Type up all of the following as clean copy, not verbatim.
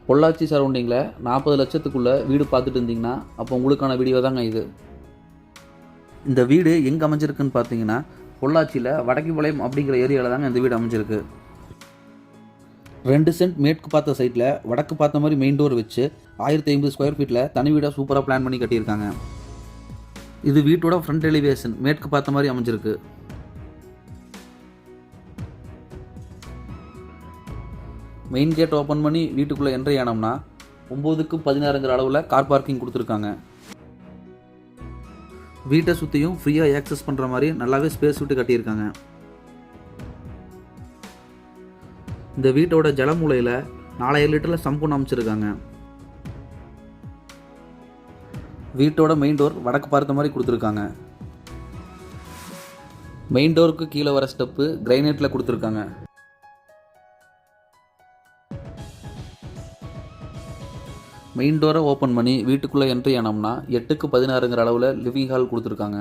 பொள்ளாச்சி சரௌண்டிங்கில் 40 லட்சத்துக்குள்ளே வீடு பார்த்துட்டு இருந்தீங்கன்னா அப்போ உங்களுக்கான வீடியோ தாங்க இது. இந்த வீடு எங்கே அமைஞ்சிருக்குன்னு பார்த்தீங்கன்னா பொள்ளாச்சியில் வடக்குபாளையம் அப்படிங்கிற ஏரியாவில் தாங்க இந்த வீடு அமைஞ்சிருக்கு. 2 சென்ட் மேற்கு பார்த்த சைட்டில் வடக்கு பார்த்த மாதிரி மெயின் டோர் வச்சு 1050 ஸ்கொயர் ஃபீட்டில் தனி வீடாக சூப்பராக பிளான் பண்ணி கட்டியிருக்காங்க. இது வீட்டோட ஃப்ரண்ட் எலிவேஷன் மேற்கு பார்த்த மாதிரி அமைஞ்சிருக்கு. மெயின் கேட் ஓப்பன் பண்ணி வீட்டுக்குள்ளே என்ட்ரி ஆனோம்னா 9க்கு 16ங்கிற அளவில் கார் பார்க்கிங் கொடுத்துருக்காங்க. வீட்டை சுற்றியும் ஃப்ரீயாக ஆக்சஸ் பண்ணுற மாதிரி நல்லாவே ஸ்பேஸ் விட்டு கட்டியிருக்காங்க. இந்த வீட்டோட ஜலமூலையில் 4000 லிட்டரில் சம்பூன் அமைச்சிருக்காங்க. வீட்டோட மெயின் டோர் வடக்கு பார்த்த மாதிரி கொடுத்துருக்காங்க. மெயின் டோருக்கு கீழே வர ஸ்டெப்பு கிரைனைட்டில் கொடுத்துருக்காங்க. மெயின் டோரை ஓப்பன் பண்ணி வீட்டுக்குள்ளே என்ட்ரி ஆனோம்னா 8க்கு 16ங்கிற அளவில் லிவிங் ஹால் கொடுத்துருக்காங்க.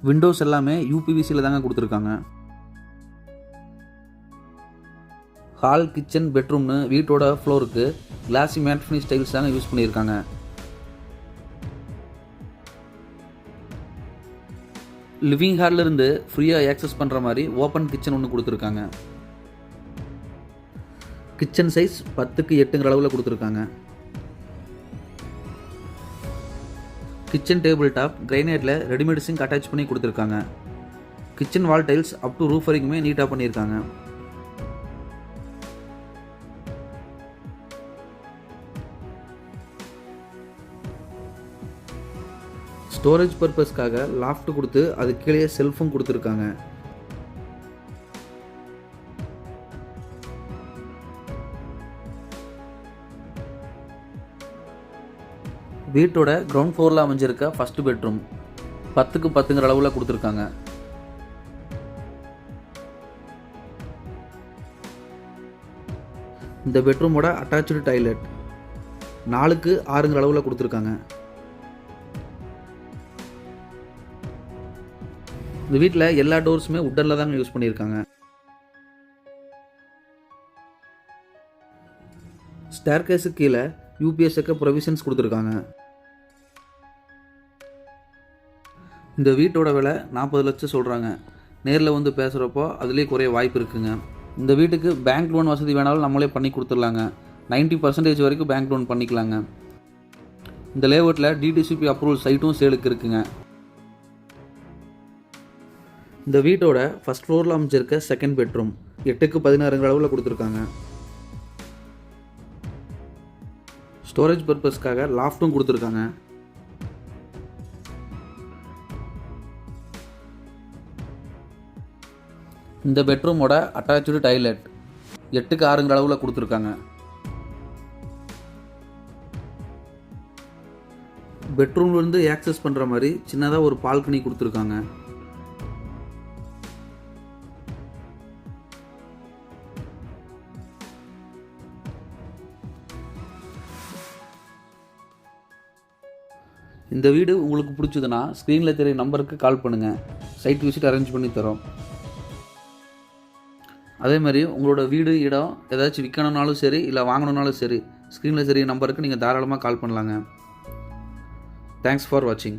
விண்டோஸ் எல்லாமே யூபிவிசியில் தாங்க கொடுத்துருக்காங்க. ஹால், கிச்சன், பெட்ரூம்னு வீட்டோட ஃப்ளோருக்கு கிளாசி மேட் ஃபினிஷ் டைல்ஸ் தாங்க யூஸ் பண்ணியிருக்காங்க. லிவிங் ஹாலிலிருந்து ஃப்ரீயாக ஆக்சஸ் பண்ணுற மாதிரி ஓப்பன் கிச்சன் ஒன்று கொடுத்துருக்காங்க. கிச்சன் சைஸ் 10க்கு 8ங்கிற அளவில் கொடுத்துருக்காங்க. கிச்சன் டேபிள் டாப் கிரைனைட்டில் ரெடிமேட் சிங்க் அட்டாச் பண்ணி கொடுத்துருக்காங்க. Kitchen wall tiles up to roof வரைக்குமே நீட்டாக பண்ணியிருக்காங்க. ஸ்டோரேஜ் பர்பஸ்க்காக லாஃப்ட் கொடுத்து அது கீழே செல்ஃபும் கொடுத்துருக்காங்க. வீட்டோட கிரவுண்ட் ஃப்ளோரில் அமைஞ்சிருக்க ஃபர்ஸ்ட் பெட்ரூம் 10க்கு 10ங்கிற அளவில் கொடுத்துருக்காங்க. இந்த பெட்ரூமோட அட்டாச்சு டாய்லெட் 4க்கு 6ங்கிற அளவில் கொடுத்துருக்காங்க. இந்த வீட்டில் எல்லா டோர்ஸுமே உட்டனில் தாங்க யூஸ் பண்ணியிருக்காங்க. ஸ்டேர்கேஸுக்கு கீழே யூபிஎஸ்க்கு ப்ரொவிஷன்ஸ் கொடுத்துருக்காங்க. இந்த வீட்டோட விலை 40 லட்சம் சொல்கிறாங்க. நேரில் வந்து பேசுகிறப்போ அதுலேயே குறைய வாய்ப்பு இருக்குங்க. இந்த வீட்டுக்கு பேங்க் லோன் வசதி வேணாலும் நம்மளே பண்ணி கொடுத்துடலாங்க. 90% வரைக்கும் பேங்க் லோன் பண்ணிக்கலாங்க. இந்த லேஅவுட்டில் டிடிசிபி அப்ரூவல் சைட்டும் சேலுக்கு இருக்குங்க. இந்த வீட்டோட ஃபர்ஸ்ட் ஃப்ளோரில் அமைச்சிருக்க செகண்ட் பெட்ரூம் 8க்கு 16ங்கிற அளவில் கொடுத்துருக்காங்க. ஸ்டோரேஜ் பர்பஸ்க்காக லாஃப்ட்டும் கொடுத்துருக்காங்க. இந்த பெட்ரூமோட அட்டாச்சு டாய்லெட் 8க்கு 6ங்கிற அளவில் கொடுத்துருக்காங்க. பெட்ரூம்லேருந்து ஆக்சஸ் பண்ணுற மாதிரி சின்னதாக ஒரு பால்கனி கொடுத்துருக்காங்க. இந்த வீடு உங்களுக்கு பிடிச்சதுன்னா ஸ்க்ரீனில் தெரிய நம்பருக்கு கால் பண்ணுங்கள். சைட் விசிட் அரேஞ்ச் பண்ணி தரோம். அதே மாதிரி உங்களோட வீடு, இடம் ஏதாச்சும் விற்கணுன்னாலும் சரி, இல்லை வாங்கணுன்னாலும் சரி, ஸ்க்ரீனில் தெரிய நம்பருக்கு நீங்கள் தாராளமாக கால் பண்ணலாங்க. தேங்க்ஸ் ஃபார் வாட்சிங்.